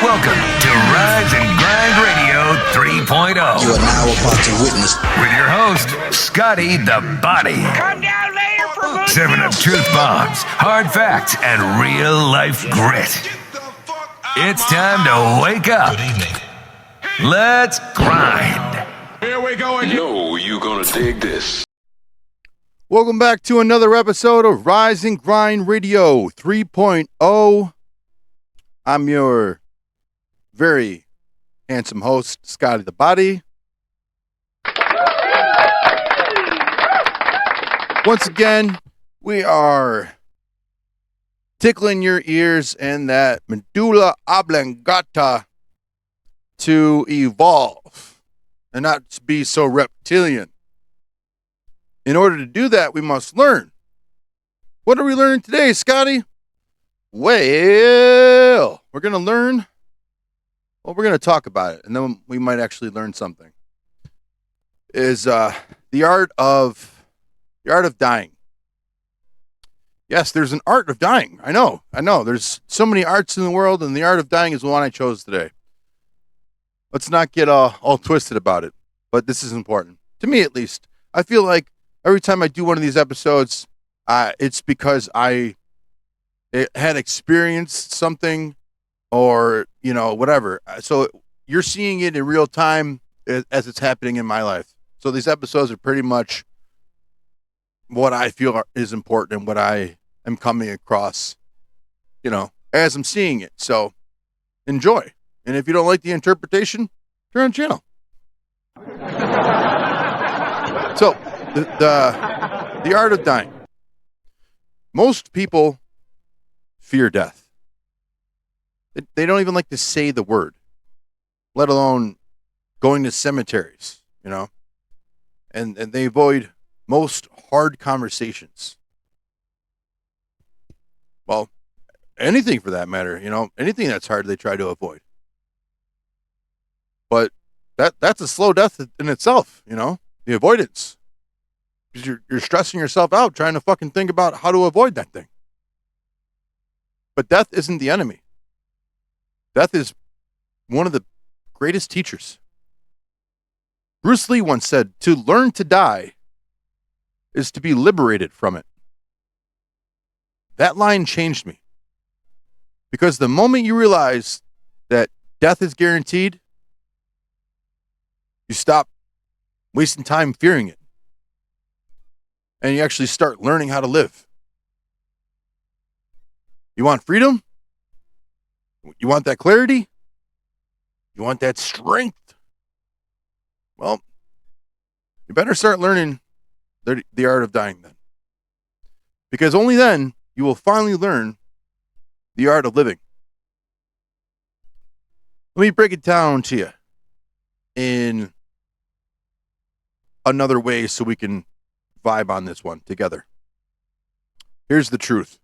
Welcome to Rise and Grind Radio 3.0. You are now about to witness With your host, Scotty the Body. Come down later for good Serving up truth bombs, hard facts, and real life grit. It's time to wake up. Good evening. Let's grind. Here we go again. No, you gonna dig this. Welcome back to another episode of Rise and Grind Radio 3.0. I'm your very handsome host, Scotty the Body. Once again, we are tickling your ears and that medulla oblongata to evolve and not to be so reptilian. In order to do that, we must learn. What are we learning today, Scotty? Well, we're going to learn. Well, we're going to talk about it, and then we might actually learn something. Is the art of dying. Yes, there's an art of dying. I know. There's so many arts in the world, and the art of dying is the one I chose today. Let's not get all twisted about it, but this is important. To me, at least. I feel like every time I do one of these episodes, it's because I had experienced something or, whatever. So you're seeing it in real time as it's happening in my life. So these episodes are pretty much what I feel is important and what I am coming across, as I'm seeing it. So enjoy. And if you don't like the interpretation, turn on the channel. So the art of dying. Most people fear death. They don't even like to say the word, let alone going to cemeteries, and they avoid most hard conversations. Well, anything for that matter, anything that's hard, they try to avoid. But that's a slow death in itself, the avoidance. Because you're stressing yourself out trying to fucking think about how to avoid that thing. But death isn't the enemy. Death is one of the greatest teachers. Bruce Lee once said, to learn to die is to be liberated from it. That line changed me. Because the moment you realize that death is guaranteed, you stop wasting time fearing it. And you actually start learning how to live. You want freedom? You want that clarity? You want that strength? Well, you better start learning the art of dying then. Because only then you will finally learn the art of living. Let me break it down to you in another way so we can vibe on this one together. Here's the truth.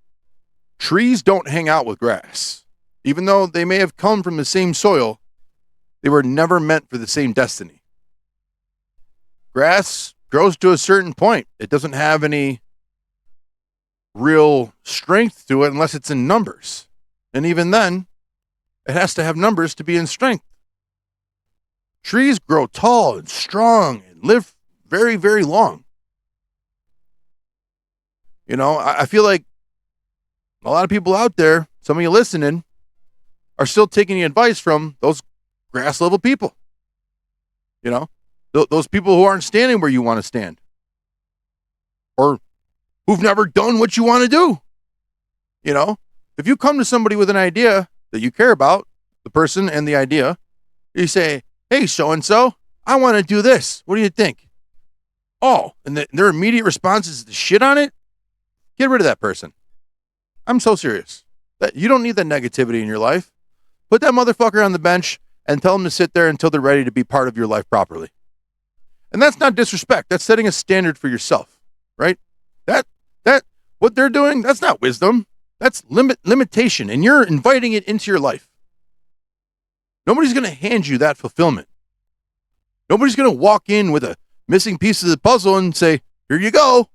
Trees don't hang out with grass. Even though they may have come from the same soil, they were never meant for the same destiny. Grass grows to a certain point. It doesn't have any real strength to it unless it's in numbers. And even then, it has to have numbers to be in strength. Trees grow tall and strong and live very, very long. I feel like a lot of people out there, some of you listening, are still taking the advice from those grass level people. Those people who aren't standing where you want to stand. Or who've never done what you want to do. If you come to somebody with an idea that you care about, the person and the idea, you say, hey, so-and-so, I want to do this. What do you think? Oh, and their immediate response is to shit on it? Get rid of that person. I'm so serious. That you don't need that negativity in your life. Put that motherfucker on the bench and tell them to sit there until they're ready to be part of your life properly. And that's not disrespect. That's setting a standard for yourself, right? That what they're doing, that's not wisdom. That's limitation, and you're inviting it into your life. Nobody's going to hand you that fulfillment. Nobody's going to walk in with a missing piece of the puzzle and say, here you go.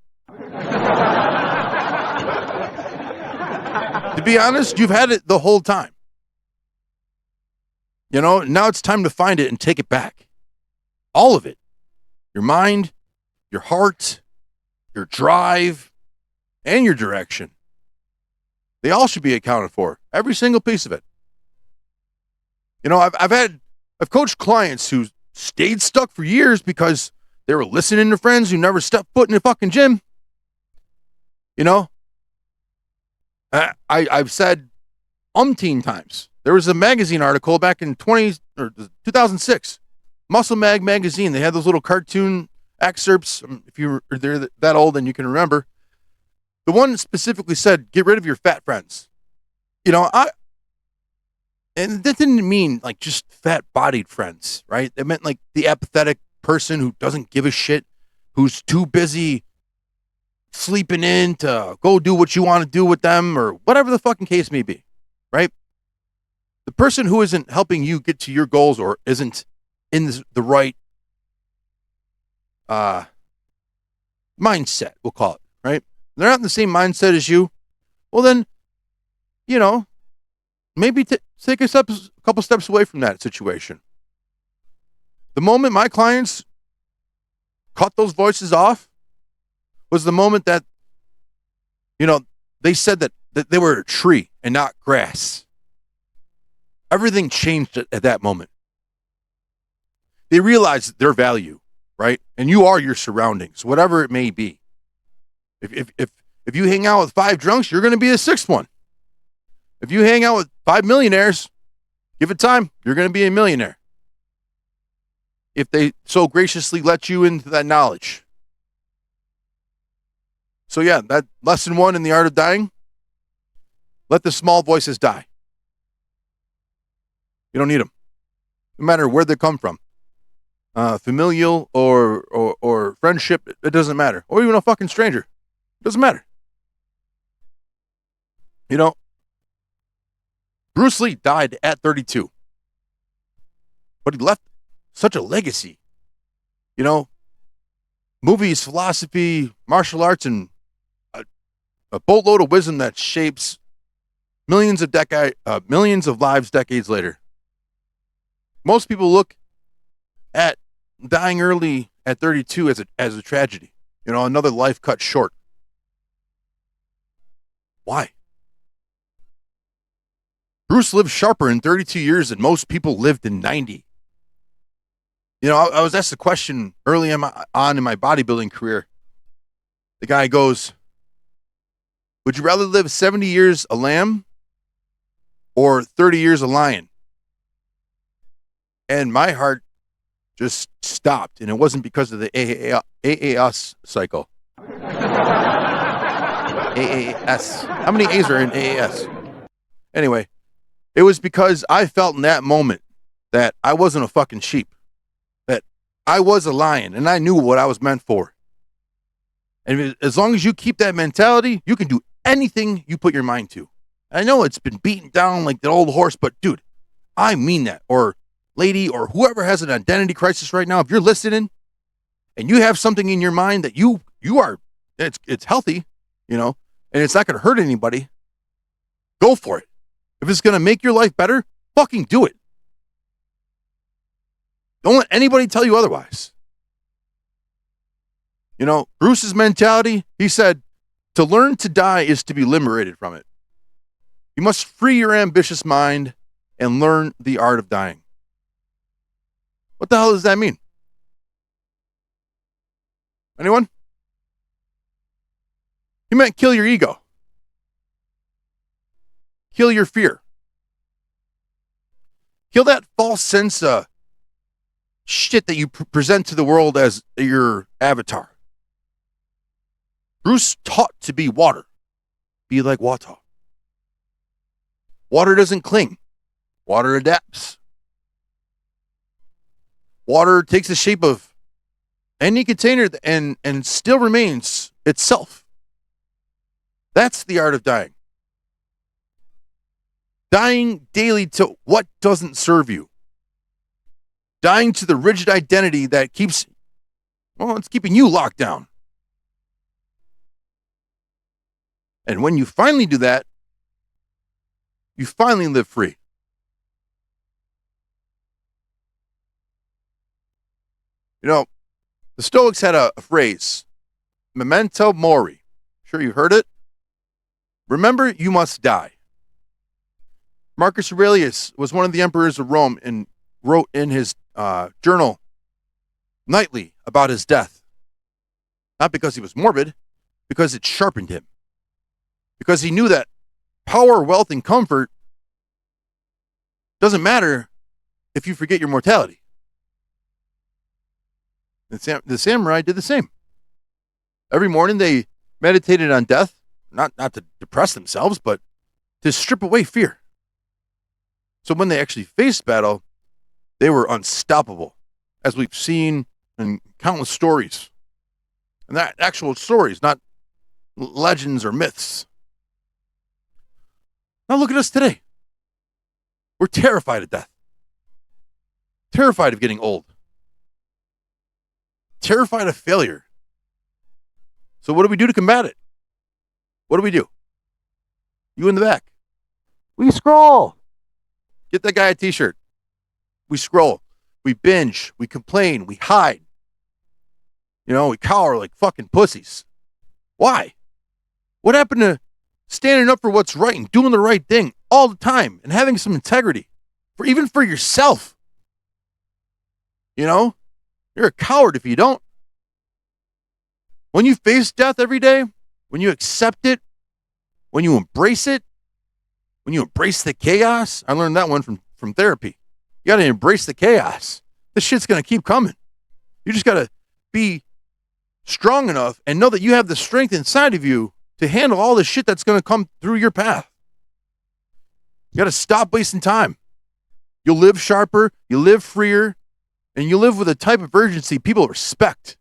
To be honest, you've had it the whole time. You know, now it's time to find it and take it back. All of it. Your mind, your heart, your drive, and your direction. They all should be accounted for. Every single piece of it. You know, I've coached clients who stayed stuck for years because they were listening to friends who never stepped foot in a fucking gym. You know, I've said umpteen times. There was a magazine article back in 2006, Muscle Mag magazine. They had those little cartoon excerpts. If you're that old and you can remember, the one specifically said, "Get rid of your fat friends." You know, and that didn't mean like just fat-bodied friends, right? It meant like the apathetic person who doesn't give a shit, who's too busy sleeping in to go do what you want to do with them or whatever the fucking case may be, right? The person who isn't helping you get to your goals or isn't in the right mindset, we'll call it, right? They're not in the same mindset as you. Well, then, you know, maybe take a couple steps away from that situation. The moment my clients cut those voices off was the moment that, you know, they said that they were a tree and not grass. Everything changed at that moment. They realized their value, right? And you are your surroundings, whatever it may be. If you hang out with 5 drunks, you're going to be the 6th one. If you hang out with 5 millionaires, give it time, you're going to be a millionaire. If they so graciously let you into that knowledge. So yeah, that lesson 1 in the art of dying, let the small voices die. You don't need them. No matter where they come from. Familial or friendship, it doesn't matter. Or even a fucking stranger. It doesn't matter. You know, Bruce Lee died at 32. But he left such a legacy. You know, movies, philosophy, martial arts, and a boatload of wisdom that shapes millions of lives decades later. Most people look at dying early at 32 as a tragedy. You know, another life cut short. Why? Bruce lived sharper in 32 years than most people lived in 90. You know, I was asked a question early on in my bodybuilding career. The guy goes, would you rather live 70 years a lamb or 30 years a lion? And my heart just stopped, and it wasn't because of the AAS cycle. AAS. How many A's are in AAS? Anyway, it was because I felt in that moment that I wasn't a fucking sheep, that I was a lion, and I knew what I was meant for. And as long as you keep that mentality, you can do anything you put your mind to. I know it's been beaten down like the old horse, but dude, I mean that. Or lady, or whoever has an identity crisis right now, if you're listening and you have something in your mind that you are, it's healthy, you know, and it's not going to hurt anybody, go for it. If it's going to make your life better, fucking do it. Don't let anybody tell you otherwise. You know, Bruce's mentality, he said, to learn to die is to be liberated from it. You must free your ambitious mind and learn the art of dying. What the hell does that mean? Anyone? He meant kill your ego. Kill your fear. Kill that false sense of shit that you present to the world as your avatar. Bruce taught to be water. Be like water. Water doesn't cling. Water adapts. Water takes the shape of any container and still remains itself. That's the art of dying. Dying daily to what doesn't serve you. Dying to the rigid identity that it's keeping you locked down. And when you finally do that, you finally live free. You know, the Stoics had a phrase, memento mori. Sure you heard it? Remember, you must die. Marcus Aurelius was one of the emperors of Rome and wrote in his journal nightly about his death. Not because he was morbid, because it sharpened him. Because he knew that power, wealth, and comfort doesn't matter if you forget your mortality. The samurai did the same. Every morning they meditated on death, not to depress themselves, but to strip away fear. So when they actually faced battle, they were unstoppable, as we've seen in countless stories. And that actual stories, not legends or myths. Now look at us today. We're terrified of death. Terrified of getting old. Terrified of failure. So what do we do to combat it? What do we do? You in the back. We scroll. Get that guy a t-shirt. We scroll. We binge. We complain. We hide. You know, we cower like fucking pussies. Why? What happened to standing up for what's right and doing the right thing all the time and having some integrity, even for yourself? You know, you're a coward if you don't. When you face death every day, when you accept it, when you embrace it, when you embrace the chaos, I learned that one from therapy. You got to embrace the chaos. This shit's going to keep coming. You just got to be strong enough and know that you have the strength inside of you to handle all the shit that's going to come through your path. You got to stop wasting time. You'll live sharper, you live freer, and you live with a type of urgency people respect.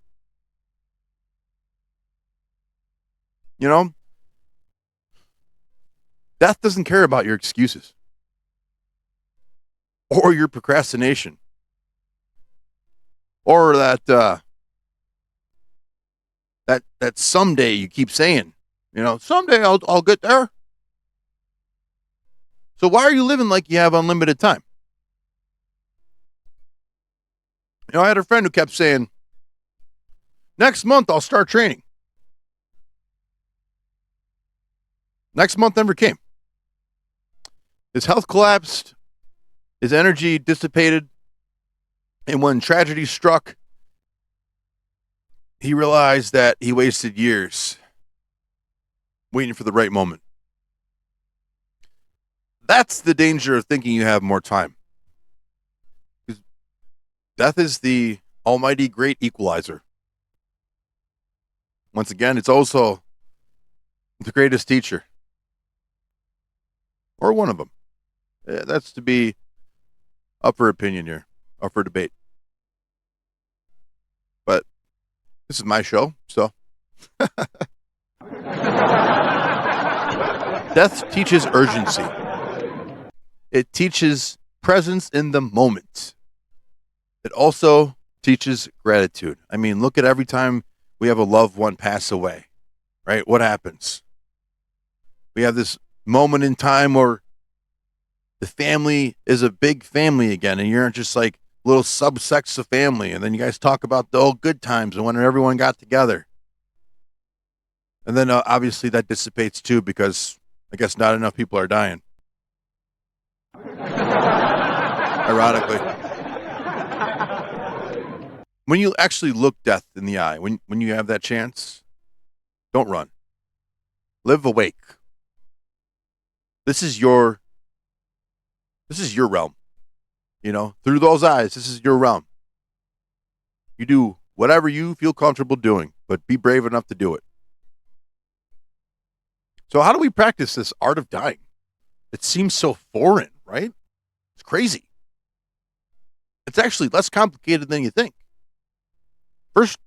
You know, death doesn't care about your excuses or your procrastination or that someday you keep saying, you know, someday I'll get there. So why are you living like you have unlimited time? You know, I had a friend who kept saying, next month I'll start training. Next month never came. His health collapsed. His energy dissipated. And when tragedy struck, he realized that he wasted years waiting for the right moment. That's the danger of thinking you have more time. Death is the almighty great equalizer. Once again, it's also the greatest teacher. Or one of them. That's to be up for opinion here, up for debate. But this is my show, so. Death teaches urgency. It teaches presence in the moment. It also teaches gratitude. I mean, look at every time we have a loved one pass away, right? What happens? We have this moment in time where the family is a big family again, and you're just like little subsects of family, and then you guys talk about the old good times and when everyone got together. And then obviously that dissipates too, because I guess not enough people are dying. Ironically. When you actually look death in the eye, when you have that chance, don't run. Live awake. This is your realm. You know, through those eyes, this is your realm. You do whatever you feel comfortable doing, but be brave enough to do it. So how do we practice this art of dying? It seems so foreign, right? It's crazy. It's actually less complicated than you think. First,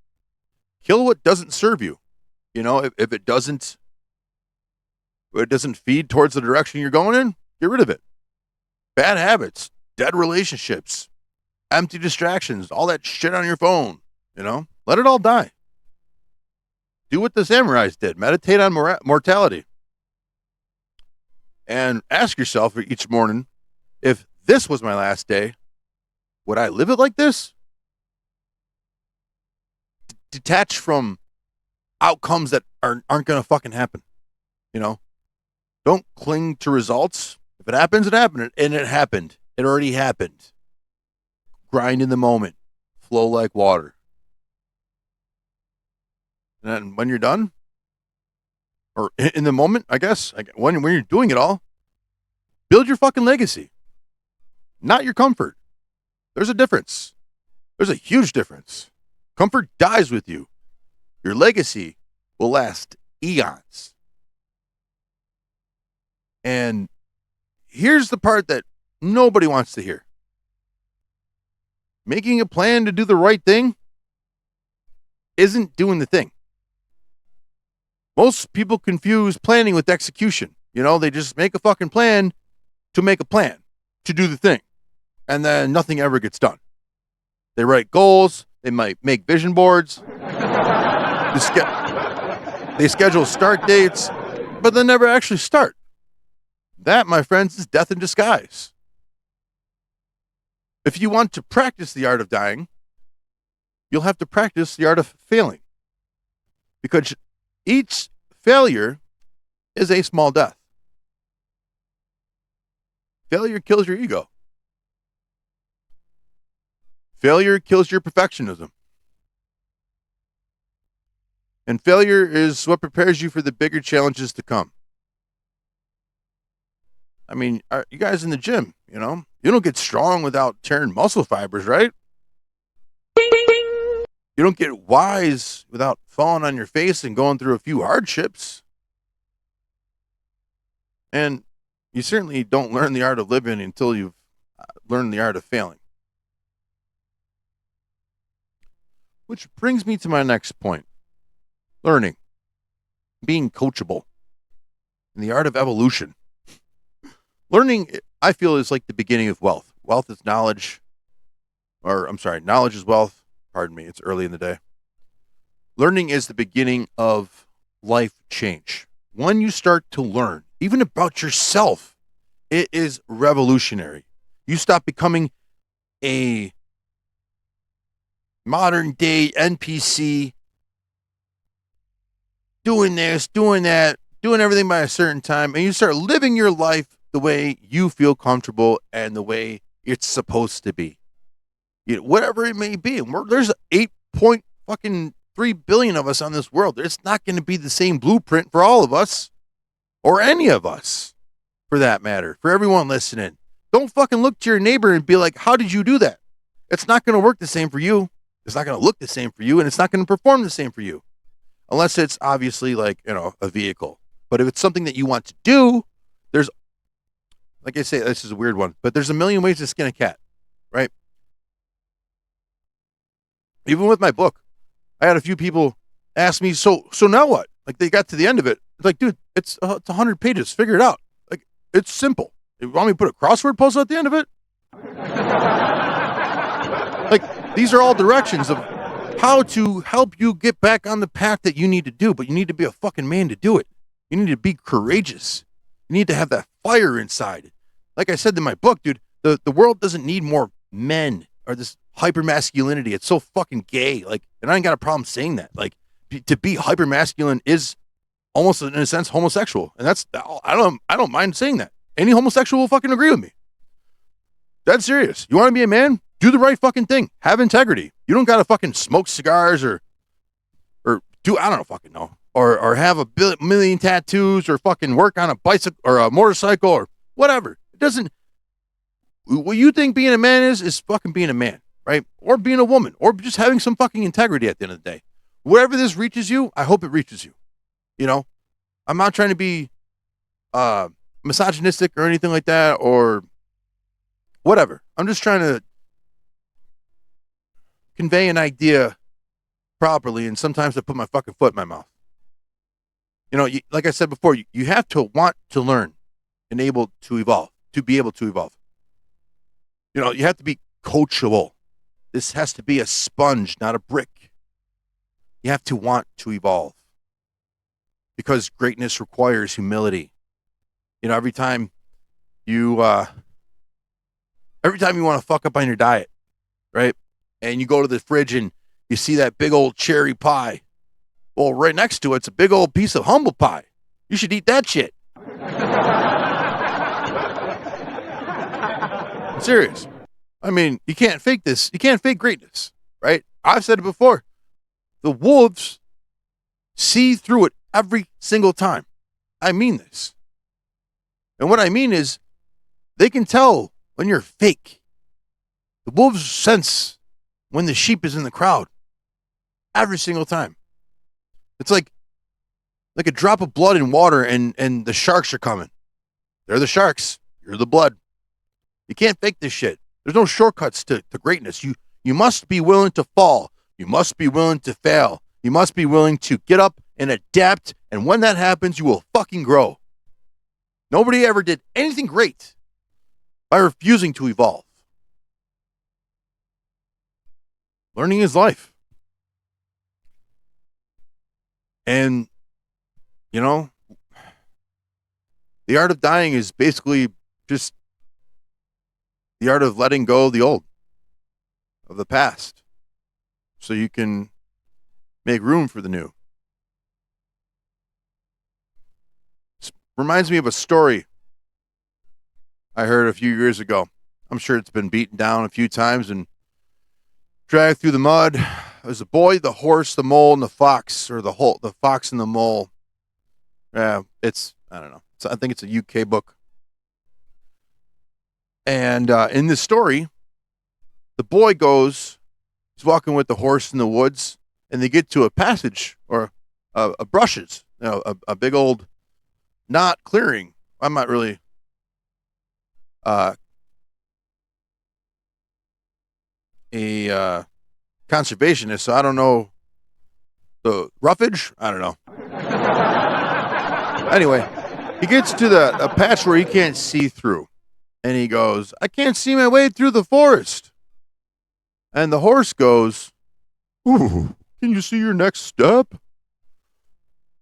kill what doesn't serve you. You know, if it doesn't feed towards the direction you're going in, get rid of it. Bad habits, dead relationships, empty distractions, all that shit on your phone, you know, let it all die. Do what the samurais did. Meditate on mortality. And ask yourself each morning, if this was my last day, would I live it like this? detach from outcomes that aren't going to fucking happen. You know, don't cling to results. If it happens, it happened. And it happened. It already happened. Grind in the moment. Flow like water. And then when you're done, or in the moment, I guess, when you're doing it all, build your fucking legacy, not your comfort. There's a difference. There's a huge difference. Comfort dies with you. Your legacy will last eons. And here's the part that nobody wants to hear. Making a plan to do the right thing isn't doing the thing. Most people confuse planning with execution. You know, they just make a fucking plan to make a plan, to do the thing. And then nothing ever gets done. They write goals. They might make vision boards. They schedule start dates, but they never actually start. That, my friends, is death in disguise. If you want to practice the art of dying, you'll have to practice the art of failing. Because each failure is a small death. Failure kills your ego. Failure kills your perfectionism. And failure is what prepares you for the bigger challenges to come. I mean, you guys in the gym, you know, you don't get strong without tearing muscle fibers, right? You don't get wise without falling on your face and going through a few hardships. And you certainly don't learn the art of living until you've learned the art of failing. Which brings me to my next point. Learning. Being coachable. And the art of evolution. Learning, I feel, is like the beginning of wealth. Wealth is knowledge. Knowledge is wealth. Pardon me, it's early in the day. Learning is the beginning of life change. When you start to learn, even about yourself, it is revolutionary. You stop becoming a modern day NPC, doing this, doing that, doing everything by a certain time, and you start living your life the way you feel comfortable and the way it's supposed to be. You know, whatever it may be. And there's 8.3 billion of us on this world. It's not going to be the same blueprint for all of us, or any of us, for that matter, for everyone listening. Don't fucking look to your neighbor and be like, how did you do that? It's not going to work the same for you. It's not going to look the same for you, and it's not going to perform the same for you. Unless it's obviously like, you know, a vehicle. But if it's something that you want to do, there's, like I say, this is a weird one, but there's a million ways to skin a cat, right? Even with my book, I had a few people ask me, so now what? Like, they got to the end of it. It's like, dude, it's 100 pages. Figure it out. Like, it's simple. You want me to put a crossword puzzle at the end of it? Like, these are all directions of how to help you get back on the path that you need to do, but you need to be a fucking man to do it. You need to be courageous. You need to have that fire inside. Like I said in my book, dude, the world doesn't need more men or this hypermasculinity. It's so fucking gay. Like, and I ain't got a problem saying that. Like, to be hypermasculine is almost, in a sense, homosexual. And that's, I don't mind saying that. Any homosexual will fucking agree with me. That's serious. You want to be a man? Do the right fucking thing. Have integrity. You don't got to fucking smoke cigars or do, I don't fucking know. Or have a million tattoos or fucking work on a bicycle or a motorcycle or whatever. It doesn't, what you think being a man is fucking being a man, right? Or being a woman, or just having some fucking integrity at the end of the day. Wherever this reaches you, I hope it reaches you. You know, I'm not trying to be misogynistic or anything like that or whatever. I'm just trying to convey an idea properly, and sometimes I put my fucking foot in my mouth. You know, like I said before, you have to want to learn and able to evolve, to be able to evolve. You know, you have to be coachable. This has to be a sponge, not a brick. You have to want to evolve. Because greatness requires humility. You know, every time you want to fuck up on your diet, right? And you go to the fridge and You see that big old cherry pie. Well, right next to it's a big old piece of humble pie. You should eat that shit. I'm serious. I mean, you can't fake this. You can't fake greatness, right? I've said it before. The wolves see through it every single time. I mean this. And what I mean is they can tell when you're fake. The wolves sense when the sheep is in the crowd every single time. It's like a drop of blood in water and the sharks are coming. They're the sharks. You're the blood. You can't fake this shit. There's no shortcuts to greatness. You must be willing to fall. You must be willing to fail. You must be willing to get up and adapt. And when that happens, you will fucking grow. Nobody ever did anything great by refusing to evolve. Learning is life. And, you know, the art of dying is basically just the art of letting go of the old, of the past, so you can make room for the new. This reminds me of a story I heard a few years ago. I'm sure it's been beaten down a few times and dragged through the mud. There's a boy, the horse, the mole, and the fox, or the fox and the mole. Yeah, I don't know. I think it's a UK book. And in this story, the boy he's walking with the horse in the woods, and they get to a passage or a brushes, a big old knot clearing. I'm not really a conservationist, so I don't know the roughage. I don't know. Anyway, he gets to a patch where he can't see through. And he goes, I can't see my way through the forest. And the horse goes, ooh, can you see your next step?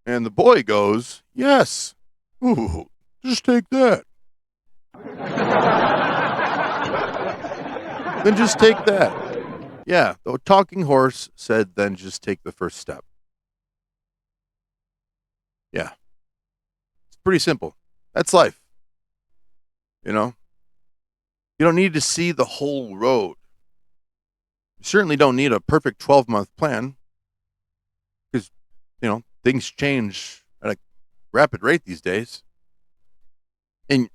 And the boy goes, yes. Ooh, just take that. Then just take that. Yeah, the talking horse said, then just take the first step. Yeah. It's pretty simple. That's life. You know? You don't need to see the whole road. You certainly don't need a perfect 12-month plan because, things change at a rapid rate these days. And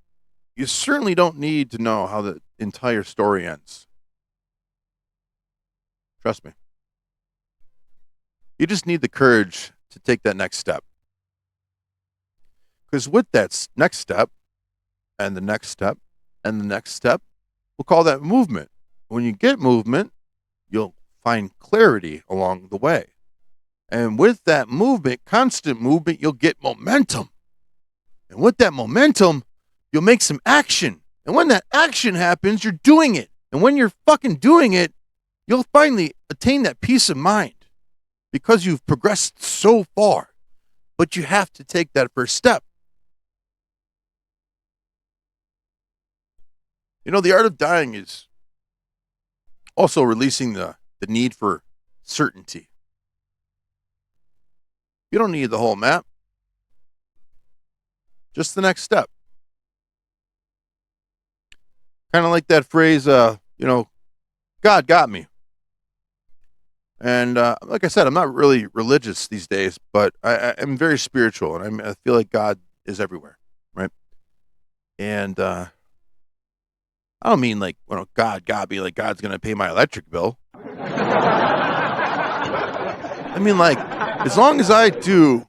you certainly don't need to know how the entire story ends. Trust me. You just need the courage to take that next step. Because with that next step, and the next step, and the next step, we'll call that movement. When you get movement, you'll find clarity along the way. And with that movement, constant movement, you'll get momentum. And with that momentum, you'll make some action. And when that action happens, you're doing it. And when you're fucking doing it, you'll finally attain that peace of mind because you've progressed so far. But you have to take that first step. The art of dying is also releasing the need for certainty. You don't need the whole map. Just the next step. Kind of like that phrase, God got me. And like I said, I'm not really religious these days, but I'm very spiritual, and I feel like God is everywhere, right? And I don't mean like, God got me, like God's going to pay my electric bill. I mean, like, as long as I do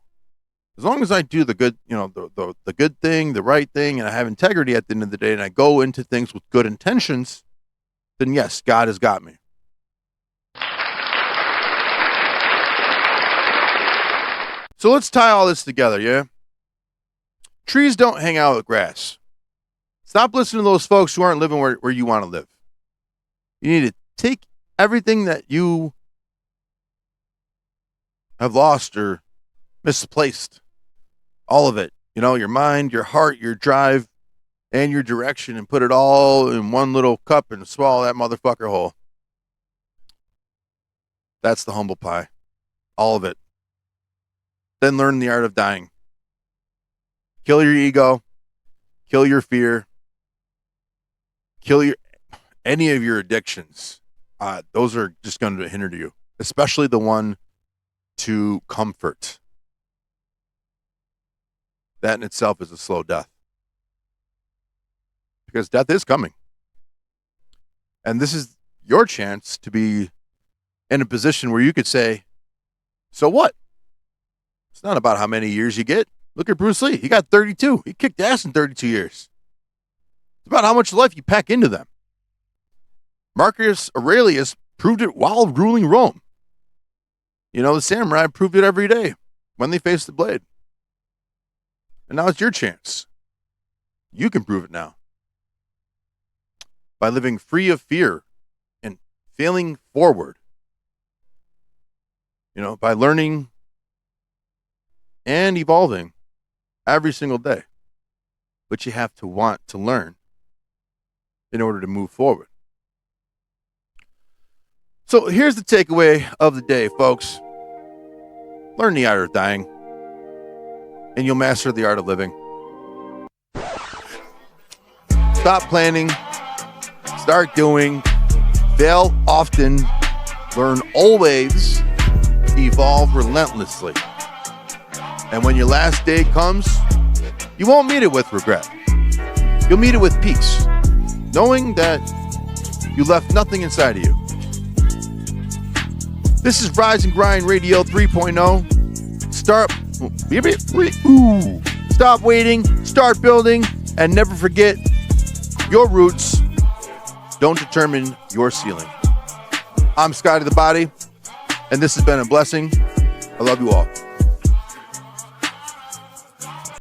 the good, the good thing, the right thing, and I have integrity at the end of the day, and I go into things with good intentions, then yes, God has got me. So let's tie all this together, yeah? Trees don't hang out with grass. Stop listening to those folks who aren't living where you want to live. You need to take everything that you have lost or misplaced, all of it, your mind, your heart, your drive, and your direction, and put it all in one little cup and swallow that motherfucker whole. That's the humble pie. All of it. Then learn the art of dying. Kill your ego. Kill your fear. Kill any of your addictions. Those are just going to hinder you, especially the one to comfort. That in itself is a slow death. Because death is coming. And this is your chance to be in a position where you could say, so what? It's not about how many years you get. Look at Bruce Lee. He got 32. He kicked ass in 32 years. It's about how much life you pack into them. Marcus Aurelius proved it while ruling Rome. You know, the samurai proved it every day when they faced the blade. And now it's your chance. You can prove it now. By living free of fear and failing forward. You know, by learning and evolving every single day. But you have to want to learn in order to move forward. So here's the takeaway of the day, folks. Learn the art of dying, and you'll master the art of living. Stop planning. Start doing. Fail often. Learn always. Evolve relentlessly. And when your last day comes, you won't meet it with regret. You'll meet it with peace, knowing that you left nothing inside of you. This is Rise and Grind Radio 3.0. Stop waiting, start building, and never forget your roots don't determine your ceiling. I'm Scotty the Body, and this has been a blessing. I love you all.